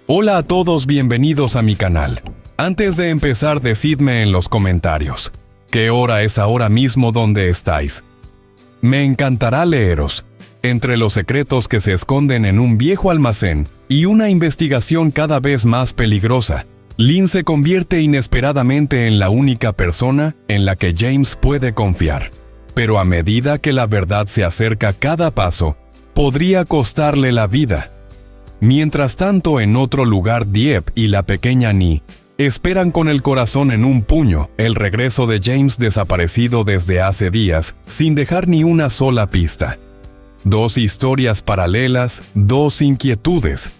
Hola a todos, bienvenidos a mi canal. Antes de empezar, decidme en los comentarios, ¿qué hora es ahora mismo donde estáis? Me encantará leeros. Entre los secretos que se esconden en un viejo almacén y una investigación cada vez más peligrosa, Lynn se convierte inesperadamente en la única persona en la que James puede confiar. Pero a medida que la verdad se acerca a cada paso, podría costarle la vida. Mientras tanto, en otro lugar, Dieppe y la pequeña Nee esperan con el corazón en un puño el regreso de James, desaparecido desde hace días, sin dejar ni una sola pista. Dos historias paralelas, dos inquietudes,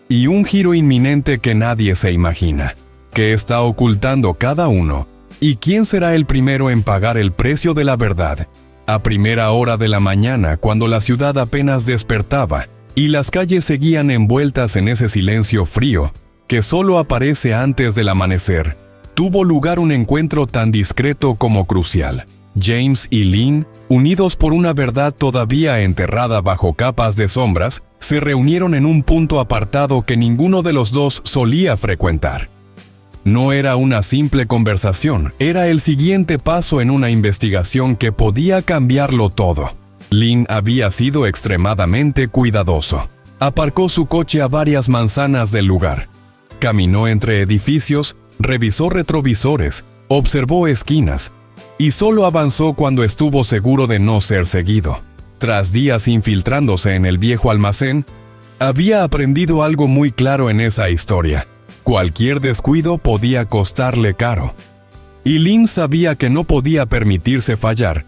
y un giro inminente que nadie se imagina. ¿Qué está ocultando cada uno? ¿Y quién será el primero en pagar el precio de la verdad? A primera hora de la mañana, cuando la ciudad apenas despertaba, y las calles seguían envueltas en ese silencio frío, que solo aparece antes del amanecer, tuvo lugar un encuentro tan discreto como crucial. James y Lynn, unidos por una verdad todavía enterrada bajo capas de sombras, se reunieron en un punto apartado que ninguno de los dos solía frecuentar. No era una simple conversación, era el siguiente paso en una investigación que podía cambiarlo todo. Lynn había sido extremadamente cuidadoso. Aparcó su coche a varias manzanas del lugar. Caminó entre edificios, revisó retrovisores, observó esquinas, y solo avanzó cuando estuvo seguro de no ser seguido. Tras días infiltrándose en el viejo almacén, había aprendido algo muy claro en esa historia. Cualquier descuido podía costarle caro. Y Lynn sabía que no podía permitirse fallar,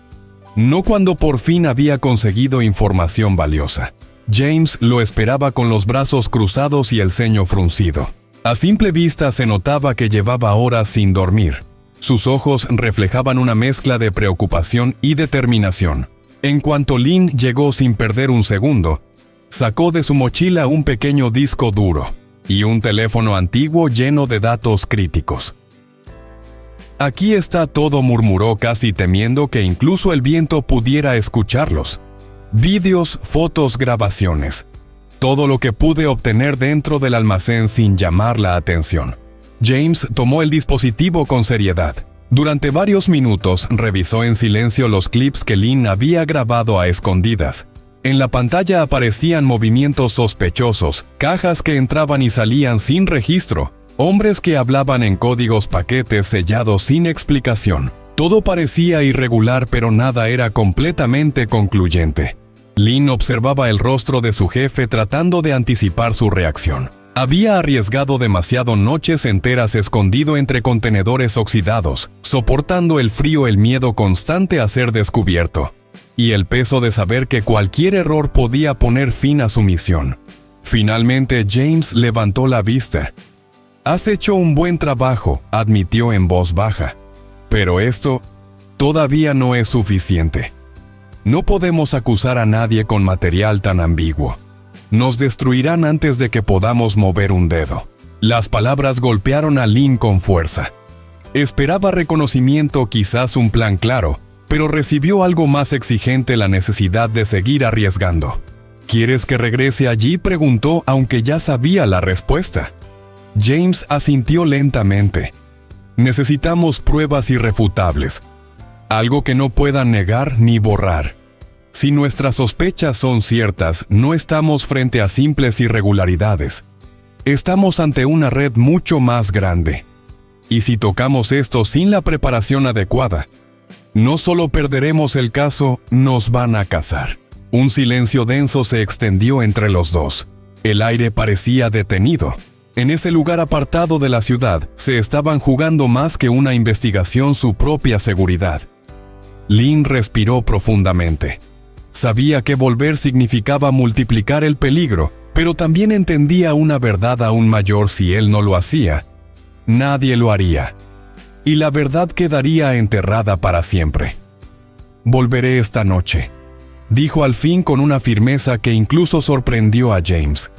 no cuando por fin había conseguido información valiosa. James lo esperaba con los brazos cruzados y el ceño fruncido. A simple vista se notaba que llevaba horas sin dormir. Sus ojos reflejaban una mezcla de preocupación y determinación. En cuanto Lynn llegó sin perder un segundo, sacó de su mochila un pequeño disco duro y un teléfono antiguo lleno de datos críticos. «Aquí está todo», murmuró, casi temiendo que incluso el viento pudiera escucharlos. Vídeos, fotos, grabaciones. Todo lo que pude obtener dentro del almacén sin llamar la atención. James tomó el dispositivo con seriedad. Durante varios minutos revisó en silencio los clips que Lynn había grabado a escondidas. En la pantalla aparecían movimientos sospechosos, cajas que entraban y salían sin registro, hombres que hablaban en códigos, paquetes sellados sin explicación. Todo parecía irregular, pero nada era completamente concluyente. Lynn observaba el rostro de su jefe tratando de anticipar su reacción. Había arriesgado demasiado, noches enteras escondido entre contenedores oxidados, soportando el frío, el miedo constante a ser descubierto, y el peso de saber que cualquier error podía poner fin a su misión. Finalmente James levantó la vista. «Has hecho un buen trabajo», admitió en voz baja. «Pero esto todavía no es suficiente. No podemos acusar a nadie con material tan ambiguo. Nos destruirán antes de que podamos mover un dedo». Las palabras golpearon a Lynn con fuerza. Esperaba reconocimiento, quizás un plan claro, pero recibió algo más exigente: la necesidad de seguir arriesgando. «¿Quieres que regrese allí?», preguntó, aunque ya sabía la respuesta. James asintió lentamente. «Necesitamos pruebas irrefutables, algo que no puedan negar ni borrar. Si nuestras sospechas son ciertas, no estamos frente a simples irregularidades. Estamos ante una red mucho más grande. Y si tocamos esto sin la preparación adecuada, no solo perderemos el caso, nos van a cazar». Un silencio denso se extendió entre los dos. El aire parecía detenido. En ese lugar apartado de la ciudad, se estaban jugando más que una investigación su propia seguridad. Lynn respiró profundamente. Sabía que volver significaba multiplicar el peligro, pero también entendía una verdad aún mayor: si él no lo hacía, nadie lo haría. Y la verdad quedaría enterrada para siempre. «Volveré esta noche», dijo al fin con una firmeza que incluso sorprendió a James.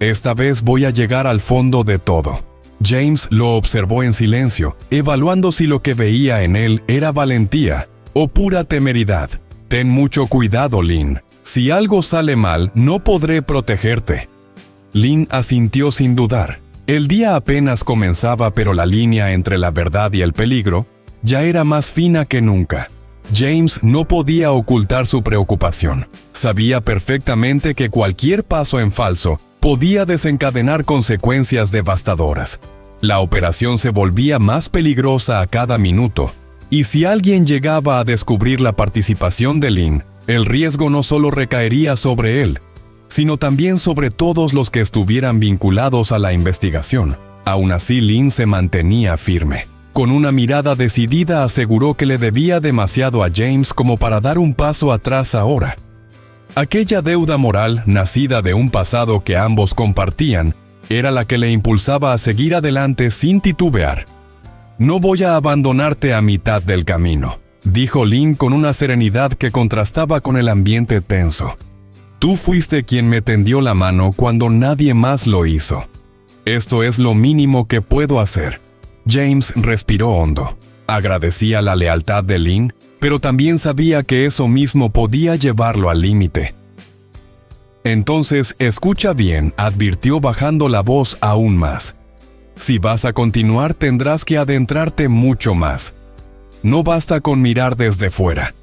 «Esta vez voy a llegar al fondo de todo». James lo observó en silencio, evaluando si lo que veía en él era valentía o pura temeridad. «Ten mucho cuidado, Lynn. Si algo sale mal, no podré protegerte». Lynn asintió sin dudar. El día apenas comenzaba, pero la línea entre la verdad y el peligro ya era más fina que nunca. James no podía ocultar su preocupación. Sabía perfectamente que cualquier paso en falso podía desencadenar consecuencias devastadoras. La operación se volvía más peligrosa a cada minuto, y si alguien llegaba a descubrir la participación de Lynn, el riesgo no solo recaería sobre él, sino también sobre todos los que estuvieran vinculados a la investigación. Aún así, Lynn se mantenía firme. Con una mirada decidida aseguró que le debía demasiado a James como para dar un paso atrás ahora. Aquella deuda moral, nacida de un pasado que ambos compartían, era la que le impulsaba a seguir adelante sin titubear. «No voy a abandonarte a mitad del camino», dijo Lynn con una serenidad que contrastaba con el ambiente tenso. «Tú fuiste quien me tendió la mano cuando nadie más lo hizo. Esto es lo mínimo que puedo hacer». James respiró hondo. Agradecía la lealtad de Lynn, pero también sabía que eso mismo podía llevarlo al límite. «Entonces, escucha bien», advirtió bajando la voz aún más. «Si vas a continuar, tendrás que adentrarte mucho más. No basta con mirar desde fuera.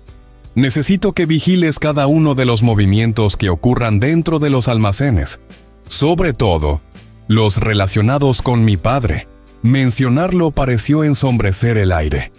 Necesito que vigiles cada uno de los movimientos que ocurran dentro de los almacenes. Sobre todo, los relacionados con mi padre». Mencionarlo pareció ensombrecer el aire.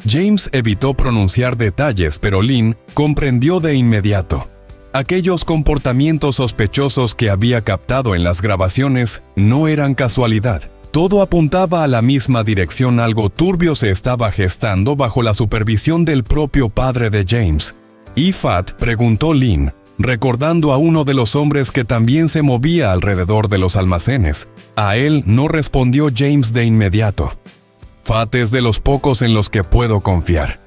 James evitó pronunciar detalles, pero Lynn comprendió de inmediato. Aquellos comportamientos sospechosos que había captado en las grabaciones no eran casualidad. Todo apuntaba a la misma dirección. Algo turbio se estaba gestando bajo la supervisión del propio padre de James. «¿Ifat?», preguntó Lynn, recordando a uno de los hombres que también se movía alrededor de los almacenes. A él no respondió James de inmediato. «Fat es de los pocos en los que puedo confiar.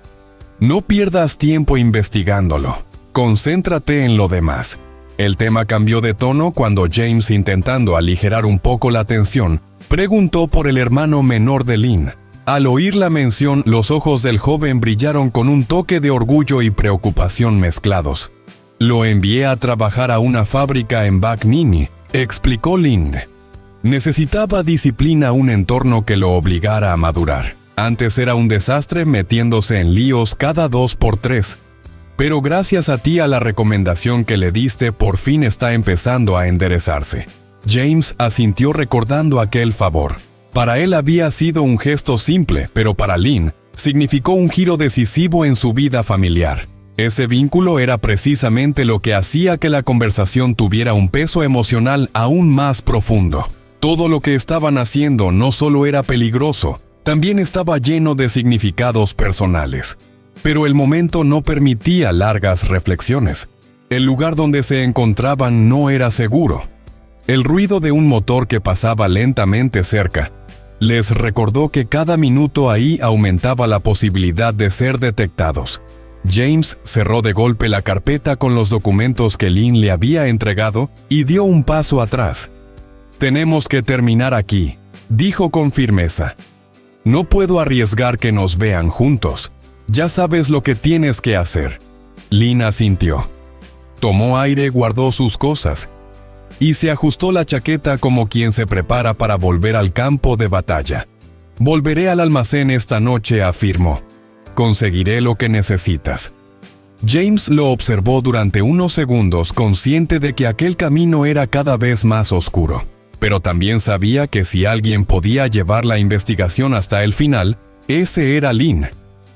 No pierdas tiempo investigándolo. Concéntrate en lo demás». El tema cambió de tono cuando James, intentando aligerar un poco la tensión, preguntó por el hermano menor de Lynn. Al oír la mención, los ojos del joven brillaron con un toque de orgullo y preocupación mezclados. «Lo envié a trabajar a una fábrica en Back Nini», explicó Lynn. «Necesitaba disciplina, un entorno que lo obligara a madurar. Antes era un desastre metiéndose en líos cada 2 por 3. Pero gracias a ti, a la recomendación que le diste, por fin está empezando a enderezarse». James asintió recordando aquel favor. Para él había sido un gesto simple, pero para Lynn significó un giro decisivo en su vida familiar. Ese vínculo era precisamente lo que hacía que la conversación tuviera un peso emocional aún más profundo. Todo lo que estaban haciendo no solo era peligroso, también estaba lleno de significados personales. Pero el momento no permitía largas reflexiones. El lugar donde se encontraban no era seguro. El ruido de un motor que pasaba lentamente cerca les recordó que cada minuto ahí aumentaba la posibilidad de ser detectados. James cerró de golpe la carpeta con los documentos que Lynn le había entregado y dio un paso atrás. «Tenemos que terminar aquí», dijo con firmeza. «No puedo arriesgar que nos vean juntos. Ya sabes lo que tienes que hacer». Lynn asintió. Tomó aire, guardó sus cosas y se ajustó la chaqueta como quien se prepara para volver al campo de batalla. «Volveré al almacén esta noche», afirmó. «Conseguiré lo que necesitas». James lo observó durante unos segundos, consciente de que aquel camino era cada vez más oscuro. Pero también sabía que si alguien podía llevar la investigación hasta el final, ese era Lynn.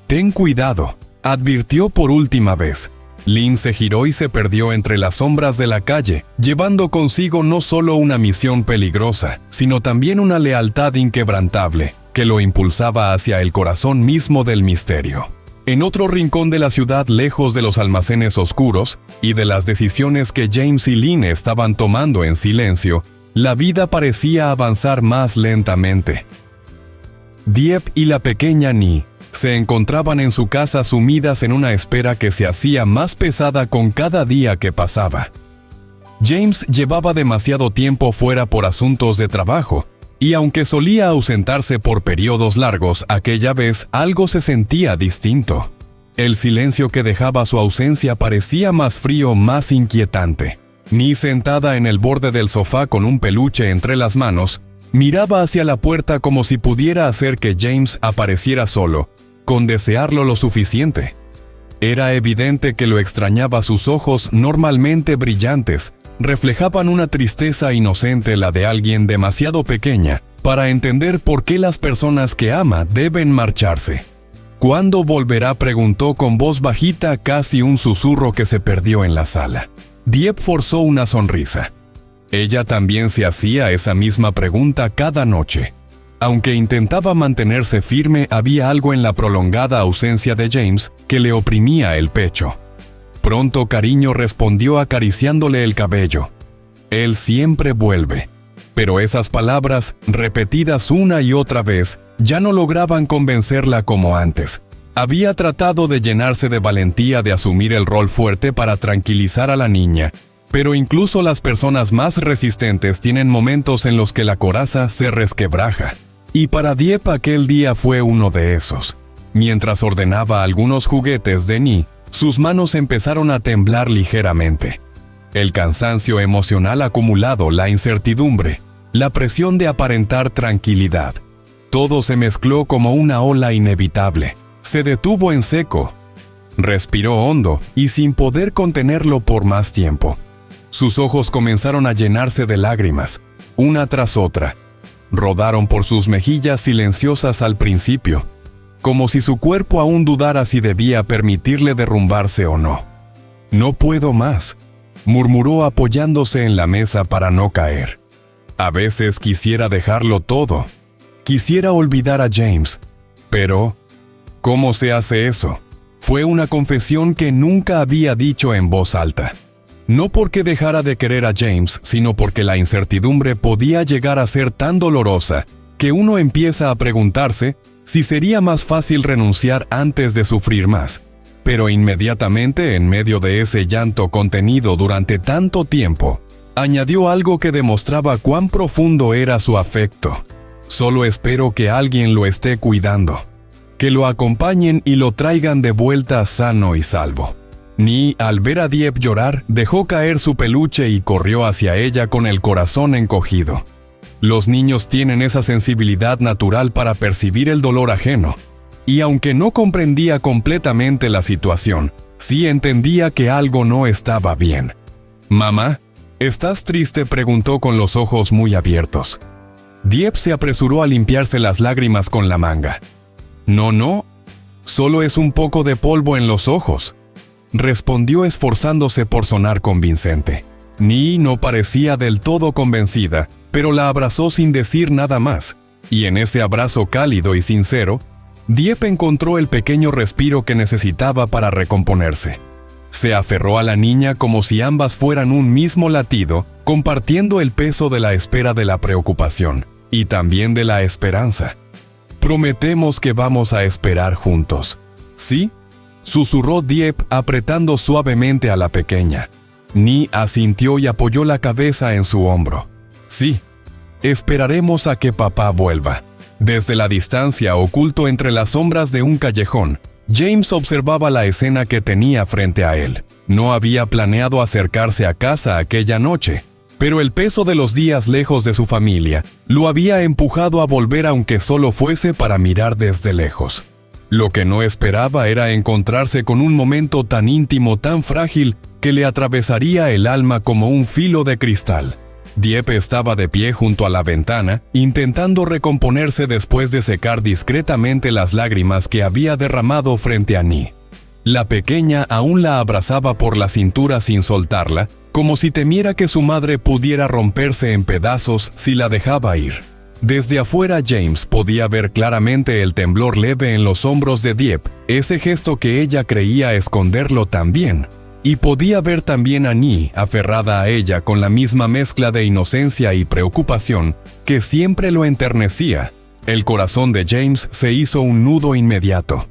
«Ten cuidado», advirtió por última vez. Lynn se giró y se perdió entre las sombras de la calle, llevando consigo no solo una misión peligrosa, sino también una lealtad inquebrantable que lo impulsaba hacia el corazón mismo del misterio. En otro rincón de la ciudad, lejos de los almacenes oscuros y de las decisiones que James y Lynn estaban tomando en silencio, la vida parecía avanzar más lentamente. Dieppe y la pequeña Nie se encontraban en su casa sumidas en una espera que se hacía más pesada con cada día que pasaba. James llevaba demasiado tiempo fuera por asuntos de trabajo, y aunque solía ausentarse por periodos largos, aquella vez algo se sentía distinto. El silencio que dejaba su ausencia parecía más frío, más inquietante. Ni, sentada en el borde del sofá con un peluche entre las manos, miraba hacia la puerta como si pudiera hacer que James apareciera solo, con desearlo lo suficiente. Era evidente que lo extrañaba. Sus ojos, normalmente brillantes, reflejaban una tristeza inocente, la de alguien demasiado pequeña para entender por qué las personas que ama deben marcharse. ¿Cuándo volverá?, preguntó con voz bajita, casi un susurro que se perdió en la sala. Dieppe forzó una sonrisa. Ella también se hacía esa misma pregunta cada noche. Aunque intentaba mantenerse firme, había algo en la prolongada ausencia de James que le oprimía el pecho. Pronto, cariño, respondió acariciándole el cabello. Él siempre vuelve. Pero esas palabras, repetidas una y otra vez, ya no lograban convencerla como antes. Había tratado de llenarse de valentía de asumir el rol fuerte para tranquilizar a la niña, pero incluso las personas más resistentes tienen momentos en los que la coraza se resquebraja. Y para Dieppe aquel día fue uno de esos. Mientras ordenaba algunos juguetes de Ni, sus manos empezaron a temblar ligeramente. El cansancio emocional acumulado, la incertidumbre, la presión de aparentar tranquilidad. Todo se mezcló como una ola inevitable. Se detuvo en seco. Respiró hondo y sin poder contenerlo por más tiempo. Sus ojos comenzaron a llenarse de lágrimas, una tras otra. Rodaron por sus mejillas silenciosas al principio, como si su cuerpo aún dudara si debía permitirle derrumbarse o no. «No puedo más», murmuró apoyándose en la mesa para no caer. A veces quisiera dejarlo todo. Quisiera olvidar a James. Pero, ¿cómo se hace eso? Fue una confesión que nunca había dicho en voz alta. No porque dejara de querer a James, sino porque la incertidumbre podía llegar a ser tan dolorosa que uno empieza a preguntarse si sería más fácil renunciar antes de sufrir más. Pero inmediatamente, en medio de ese llanto contenido durante tanto tiempo, añadió algo que demostraba cuán profundo era su afecto. «Solo espero que alguien lo esté cuidando, que lo acompañen y lo traigan de vuelta sano y salvo». Ni, al ver a Dieppe llorar, dejó caer su peluche y corrió hacia ella con el corazón encogido. Los niños tienen esa sensibilidad natural para percibir el dolor ajeno. Y aunque no comprendía completamente la situación, sí entendía que algo no estaba bien. «Mamá, ¿estás triste?», preguntó con los ojos muy abiertos. Dieppe se apresuró a limpiarse las lágrimas con la manga. No, solo es un poco de polvo en los ojos», respondió esforzándose por sonar convincente. Ni no parecía del todo convencida, pero la abrazó sin decir nada más, y en ese abrazo cálido y sincero, Dieppe encontró el pequeño respiro que necesitaba para recomponerse. Se aferró a la niña como si ambas fueran un mismo latido, compartiendo el peso de la espera, de la preocupación, y también de la esperanza. «Prometemos que vamos a esperar juntos, ¿sí?», susurró Dieppe apretando suavemente a la pequeña. Ni asintió y apoyó la cabeza en su hombro. «Sí, esperaremos a que papá vuelva». Desde la distancia, oculto entre las sombras de un callejón, James observaba la escena que tenía frente a él. No había planeado acercarse a casa aquella noche, pero el peso de los días lejos de su familia lo había empujado a volver, aunque solo fuese para mirar desde lejos. Lo que no esperaba era encontrarse con un momento tan íntimo, tan frágil, que le atravesaría el alma como un filo de cristal. Dieppe estaba de pie junto a la ventana, intentando recomponerse después de secar discretamente las lágrimas que había derramado frente a Ni. La pequeña aún la abrazaba por la cintura sin soltarla, como si temiera que su madre pudiera romperse en pedazos si la dejaba ir. Desde afuera, James podía ver claramente el temblor leve en los hombros de Dieppe, ese gesto que ella creía esconderlo también. Y podía ver también a Ni aferrada a ella con la misma mezcla de inocencia y preocupación que siempre lo enternecía. El corazón de James se hizo un nudo inmediato.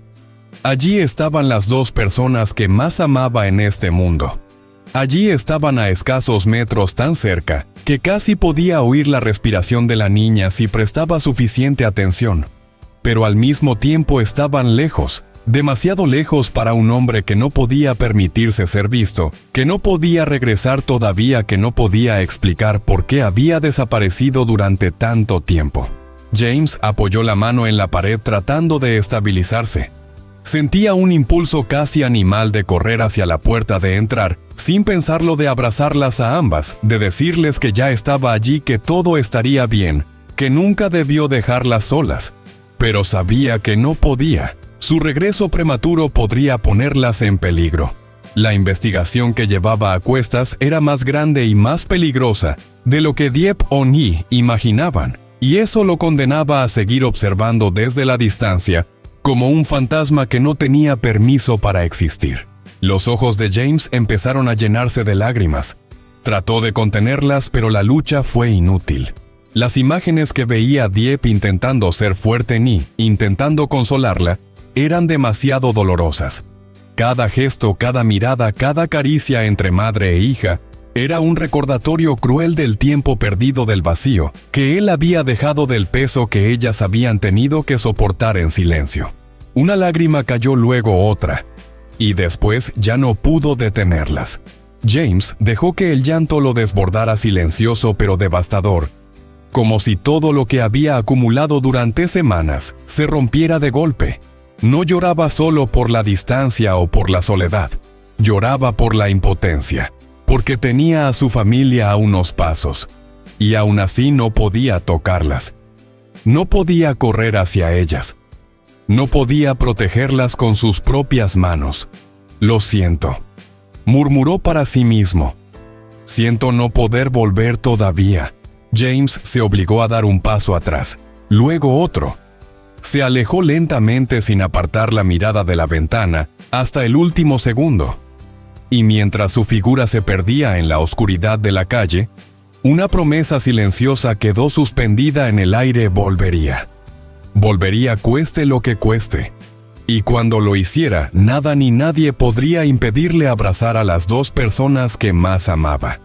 Allí estaban las dos personas que más amaba en este mundo. Allí estaban a escasos metros, tan cerca que casi podía oír la respiración de la niña si prestaba suficiente atención. Pero al mismo tiempo estaban lejos, demasiado lejos para un hombre que no podía permitirse ser visto, que no podía regresar todavía, que no podía explicar por qué había desaparecido durante tanto tiempo. James apoyó la mano en la pared tratando de estabilizarse. Sentía un impulso casi animal de correr hacia la puerta de entrar, sin pensarlo, de abrazarlas a ambas, de decirles que ya estaba allí, que todo estaría bien, que nunca debió dejarlas solas. Pero sabía que no podía. Su regreso prematuro podría ponerlas en peligro. La investigación que llevaba a cuestas era más grande y más peligrosa de lo que Dieppe o Ni imaginaban, y eso lo condenaba a seguir observando desde la distancia, como un fantasma que no tenía permiso para existir. Los ojos de James empezaron a llenarse de lágrimas. Trató de contenerlas, pero la lucha fue inútil. Las imágenes que veía Dieppe intentando ser fuerte, Ni intentando consolarla, eran demasiado dolorosas. Cada gesto, cada mirada, cada caricia entre madre e hija era un recordatorio cruel del tiempo perdido, del vacío que él había dejado, del peso que ellas habían tenido que soportar en silencio. Una lágrima cayó, luego otra, y después ya no pudo detenerlas. James dejó que el llanto lo desbordara, silencioso pero devastador, como si todo lo que había acumulado durante semanas se rompiera de golpe. No lloraba solo por la distancia o por la soledad, lloraba por la impotencia, porque tenía a su familia a unos pasos, y aún así no podía tocarlas. No podía correr hacia ellas. No podía protegerlas con sus propias manos. «Lo siento», murmuró para sí mismo. «Siento no poder volver todavía». James se obligó a dar un paso atrás, luego otro. Se alejó lentamente, sin apartar la mirada de la ventana, hasta el último segundo. Y mientras su figura se perdía en la oscuridad de la calle, una promesa silenciosa quedó suspendida en el aire: volvería. Volvería cueste lo que cueste. Y cuando lo hiciera, nada ni nadie podría impedirle abrazar a las dos personas que más amaba.